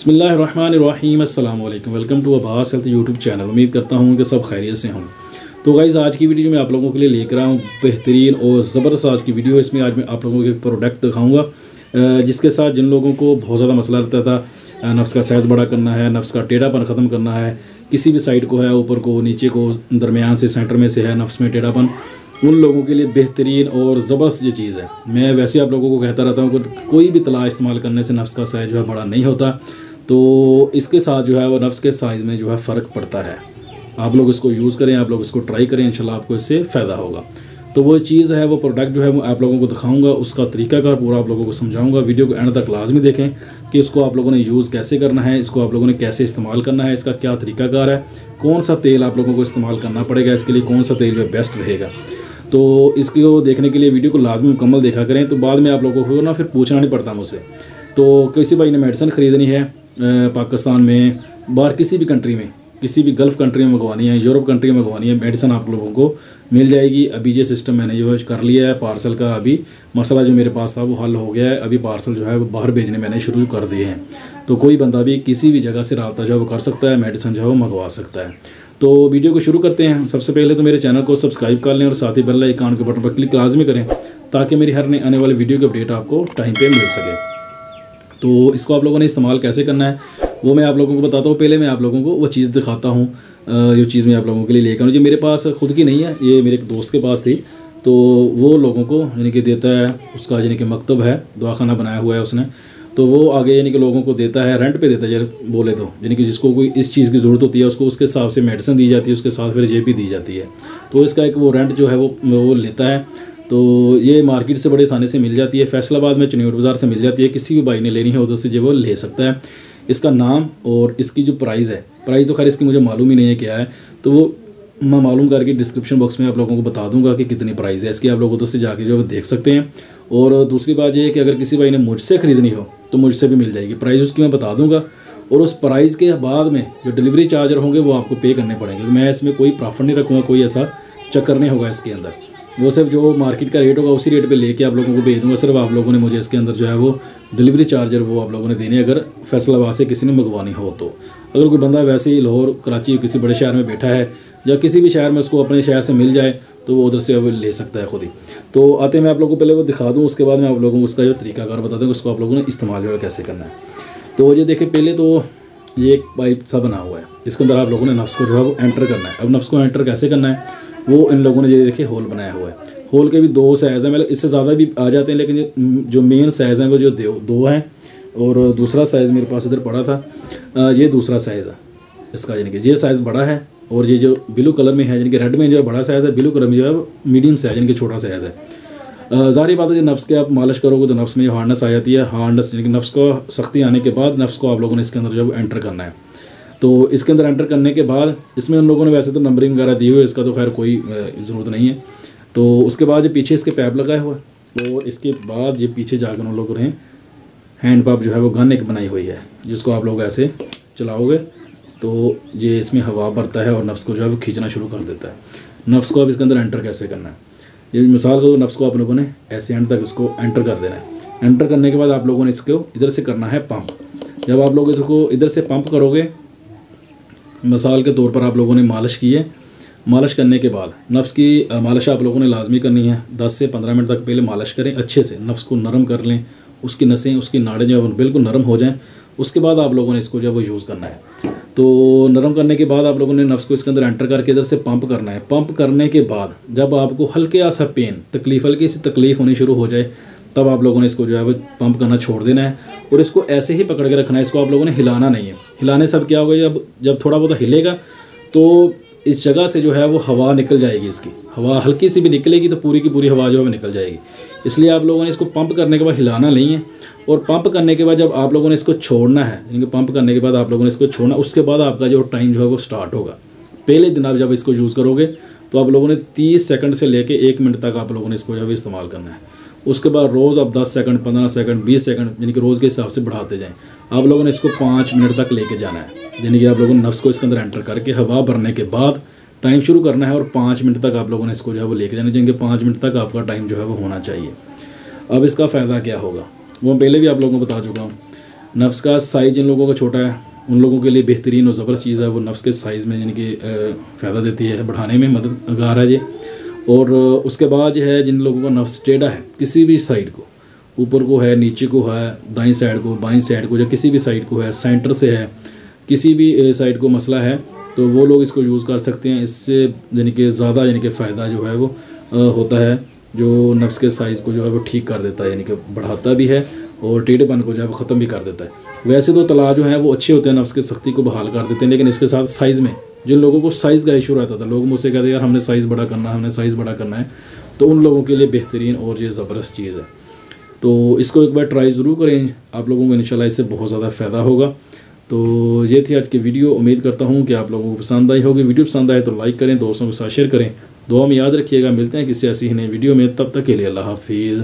बिस्मिल्लाहिर्रहमानिर्रहीम अस्सलाम वालेकुम। Welcome to Abbas health YouTube channel. उम्मीद करता हूँ कि सब खैरियत से हों। तो गाइज़ आज की वीडियो मैं आप लोगों के लिए लेकर आया हूँ बेहतरीन और ज़बरदस्त आज की वीडियो। इसमें आज मैं आप लोगों को एक प्रोडक्ट दिखाऊंगा जिसके साथ जिन लोगों को बहुत ज़्यादा मसला रहता था, नफ्स का साइज़ बड़ा करना है, नफ्स का टेढ़ापन ख़त्म करना है, किसी भी साइड को है, ऊपर को, नीचे को, दरमियान से, सेंटर में से है नफ्स में टेढ़ापन, उन लोगों के लिए बेहतरीन और ज़बरदस्त ये चीज़ है। मैं वैसे आप लोगों को कहता रहता हूँ कि कोई भी तला इस्तेमाल करने से नफ्स का साइज़ जो है बड़ा नहीं होता, तो इसके साथ जो है वो नफ्स के साइज़ में जो है फ़र्क पड़ता है। आप लोग इसको यूज़ करें, आप लोग इसको ट्राई करें, इंशाल्लाह आपको इससे फ़ायदा होगा। तो वो चीज़ है, वो प्रोडक्ट जो है मैं आप लोगों को दिखाऊंगा, उसका तरीकाकार पूरा आप लोगों को समझाऊंगा। वीडियो को एंड तक लाजमी देखें कि इसको आप लोगों ने यूज़ कैसे करना है, इसको आप लोगों ने कैसे इस्तेमाल करना है, इसका क्या तरीकाकार है, कौन सा तेल आप लोगों को इस्तेमाल करना पड़ेगा, इसके लिए कौन सा तेल जो बेस्ट रहेगा। तो इसको देखने के लिए वीडियो को लाजमी मुकम्मल देखा करें, तो बाद में आप लोगों को ना फिर पूछना नहीं पड़ता मुझसे। तो किसी भाई ने मेडिसिन ख़रीदनी है पाकिस्तान में, बाहर किसी भी कंट्री में, किसी भी गल्फ़ कंट्री में मंगवानी है, यूरोप कंट्री में मंगवानी है, मेडिसिन आप लोगों को मिल जाएगी। अभी ये सिस्टम मैंने जो कर लिया है पार्सल का, अभी मसला जो मेरे पास था वो हल हो गया है। अभी पार्सल जो है वो बाहर भेजने मैंने शुरू कर दिए हैं। तो कोई बंदा भी किसी भी जगह से रब्ता जो है वो कर सकता है, मेडिसिन जो है वो मंगवा सकता है। तो वीडियो को शुरू करते हैं। सबसे पहले तो मेरे चैनल को सब्सक्राइब कर लें और साथ ही बेल आइकन के बटन पर क्लिक लाजमी करें ताकि मेरी हर नई आने वाली वीडियो की अपडेट आपको टाइम पे मिल सके। तो इसको आप लोगों ने इस्तेमाल कैसे करना है वो मैं आप लोगों को बताता हूँ। पहले मैं आप लोगों को वो चीज़ दिखाता हूँ, जो चीज़ मैं आप लोगों के लिए लेकर आऊँ। जो मेरे पास खुद की नहीं है, ये मेरे एक दोस्त के पास थी, तो वो लोगों को यानी कि देता है, उसका यानी कि मकतब है, दवाखाना बनाया हुआ है उसने, तो वो आगे यानी कि लोगों को देता है, रेंट पे देता है यार बोले तो, यानी कि जिसको कोई इस चीज़ की ज़रूरत होती है उसको उसके हिसाब से मेडिसिन दी जाती है, उसके साथ फिर जेपी दी जाती है। तो इसका एक वो रेंट जो है वो लेता है। तो ये मार्केट से बड़े आसानी से मिल जाती है, फैसलाबाद में चुनियोट बाज़ार से मिल जाती है। किसी भी भाई ने लेनी है उधर से जो वो ले सकता है। इसका नाम और इसकी जो प्राइस है, प्राइस तो खैर इसकी मुझे मालूम ही नहीं है क्या है, तो वो मैं मालूम करके डिस्क्रिप्शन बॉक्स में आप लोगों को बता दूंगा कि कितनी प्राइस है इसकी। आप लोग उधर से जाके जो है देख सकते हैं। और दूसरी बात ये है कि अगर किसी भाई ने मुझसे ख़रीदनी हो तो मुझसे भी मिल जाएगी। प्राइस उसकी मैं बता दूंगा, और उस प्राइस के बाद में जो डिलीवरी चार्जर होंगे वो आपको पे करने पड़ेंगे। मैं इसमें कोई प्रॉफिट नहीं रखूँगा, कोई ऐसा चक्कर नहीं होगा इसके अंदर। वो सिर्फ जो मार्केट का रेट होगा उसी रेट पे लेके आप लोगों को भेज दूँगा। सिर्फ आप लोगों ने मुझे इसके अंदर जो है वो डिलीवरी चार्जर वो आप लोगों ने देने, अगर फैसलाबाद से किसी ने मंगवानी हो तो। अगर कोई बंदा वैसे ही लाहौर, कराची, किसी बड़े शहर में बैठा है या किसी भी शहर में उसको अपने शहर से मिल जाए तो वो उधर से वो ले सकता है खुद ही। तो आते मैं आप लोगों को पहले वो दिखा दूँ, उसके बाद मैं आप लोगों को उसका जो तरीकाकार बता दूँ, उसको आप लोगों ने इस्तेमाल जो है कैसे करना है। तो ये देखें, पहले तो ये एक पाइप सा बना हुआ है, इसके अंदर आप लोगों ने नफ्स को जो है वो एंटर करना है। अब नफ्स को एंटर कैसे करना है वो इन लोगों ने ये देखिए होल बनाया हुआ है। होल के भी दो साइज़ हैं, मतलब इससे ज़्यादा भी आ जाते हैं, लेकिन जो मेन साइज़ हैं वो जो दो हैं, और दूसरा साइज़ मेरे पास इधर पड़ा था, ये दूसरा साइज़ है इसका, यानी कि ये साइज़ बड़ा है, और ये जो ब्लू कलर में है यानी कि रेड में जो है बड़ा साइज़ है, ब्लू कलर में जो है मीडियम साइज़ यानी कि छोटा साइज़ है। ज़ाहिर बात है, नफ्स के आप मालिश करोगे तो नफ्स में जो हार्डनेस आ जाती है, हार्डनेस यानी कि नफ्स को सख्ती आने के बाद नफ्स को आप लोगों ने इसके अंदर जो है एंटर करना है। तो इसके अंदर एंटर करने के बाद इसमें उन लोगों ने वैसे तो नंबरिंग वगैरह दी हुई है, इसका तो खैर कोई ज़रूरत नहीं है। तो उसके बाद जो पीछे इसके पैप लगाया हुआ है, और इसके बाद ये पीछे जाकर उन लोगों ने हैंड पंप जो है वो गन एक बनाई हुई है, जिसको आप लोग ऐसे चलाओगे तो ये इसमें हवा भरता है और नफ्स को जो है वो खींचना शुरू कर देता है। नफ्स को अब इसके अंदर एंटर कैसे करना है, ये मिसाल को नफ्स को आप लोगों ने ऐसे एंड तक इसको एंटर कर देना है। एंटर करने के बाद आप लोगों ने इसको इधर से करना है पंप। जब आप लोग इसको इधर से पंप करोगे, मिसाल के तौर पर आप लोगों ने मालिश की है, मालिश करने के बाद नफ्स की मालिश आप लोगों ने लाजमी करनी है। 10 से 15 मिनट तक पहले मालिश करें अच्छे से, नफ्स को नरम कर लें, उसकी नसें, उसकी नाड़ें जो है बिल्कुल नरम हो जाएं। उसके बाद आप लोगों ने इसको जो है वो यूज़ करना है। तो नरम करने के बाद आप लोगों ने नफ्स को इसके अंदर एंटर करके इधर से पंप करना है। पंप करने के बाद जब आपको हल्के सा पेन, हल्की सी तकलीफ़ होनी शुरू हो जाए, तब आप लोगों ने इसको जो है वो पंप करना छोड़ देना है, और इसको ऐसे ही पकड़ के रखना है। इसको आप लोगों ने हिलाना नहीं है। हिलाने से अब क्या होगा, जब थोड़ा बहुत हिलेगा तो इस जगह से जो है वो हवा निकल जाएगी। इसकी हवा हल्की सी भी निकलेगी तो पूरी की पूरी हवा जो है वो निकल जाएगी। इसलिए आप लोगों ने इसको पंप करने के बाद हिलाना नहीं है, और पंप करने के बाद जब आप लोगों ने इसको छोड़ना है, यानी कि पंप करने के बाद आप लोगों ने इसको छोड़ना, उसके बाद आपका जो टाइम जो है वो स्टार्ट होगा। पहले दिन आप जब इसको यूज़ करोगे तो आप लोगों ने 30 सेकंड से लेके 1 मिनट तक आप लोगों ने इसको जो है इस्तेमाल करना है। उसके बाद रोज़ आप 10 सेकंड, 15 सेकंड, 20 सेकंड यानी कि रोज़ के हिसाब से बढ़ाते जाएं। आप लोगों ने इसको 5 मिनट तक लेके जाना है, यानी कि आप लोगों ने नफ्स को इसके अंदर एंटर करके हवा भरने के बाद टाइम शुरू करना है, और 5 मिनट तक आप लोगों ने इसको जो है वो लेके जाना चाहिए। 5 मिनट तक आपका टाइम जो है वो होना चाहिए। अब इसका फ़ायदा क्या होगा वो पहले भी आप लोगों को बता चुका हूँ। नफ्स का साइज़ जिन लोगों का छोटा है उन लोगों के लिए बेहतरीन और ज़बरदस्त चीज़ है वो नफ्स के साइज़ में यानी कि फ़ायदा देती है, बढ़ाने में मददगार है ये। और उसके बाद जो है जिन लोगों का नफ्स टेढ़ा है किसी भी साइड को, ऊपर को है, नीचे को है, दाईं साइड को, बाईं साइड को, या किसी भी साइड को है, सेंटर से है, किसी भी साइड को मसला है, तो वो लोग इसको यूज़ कर सकते हैं। इससे यानी कि ज़्यादा यानी कि फ़ायदा जो है वो होता है, जो नफ्स के साइज़ को जो है वो ठीक कर देता है, यानी कि बढ़ाता भी है और टेढ़ेपन को जो है वो ख़त्म भी कर देता है। वैसे तो तला जो है वो अच्छे होते हैं, नफ्स की सख्ती को बहाल कर देते हैं, लेकिन इसके साथ साइज़ में जिन लोगों को साइज़ का इशू रहता था, लोग मुझसे कहते हैं यार हमने साइज़ बड़ा करना है, हमने साइज़ बड़ा करना है, तो उन लोगों के लिए बेहतरीन और ये ज़बरदस्त चीज़ है। तो इसको एक बार ट्राई ज़रूर करें, आप लोगों को इंशाल्लाह इससे बहुत ज़्यादा फ़ायदा होगा। तो ये थी आज की वीडियो, उम्मीद करता हूँ कि आप लोगों को पसंद आई होगी। वीडियो पसंद आए तो लाइक करें, दोस्तों के साथ शेयर करें, दुआ में याद रखिएगा। मिलते हैं किसी ऐसी ही नई वीडियो में, तब तक के लिए अल्लाह हाफिज़।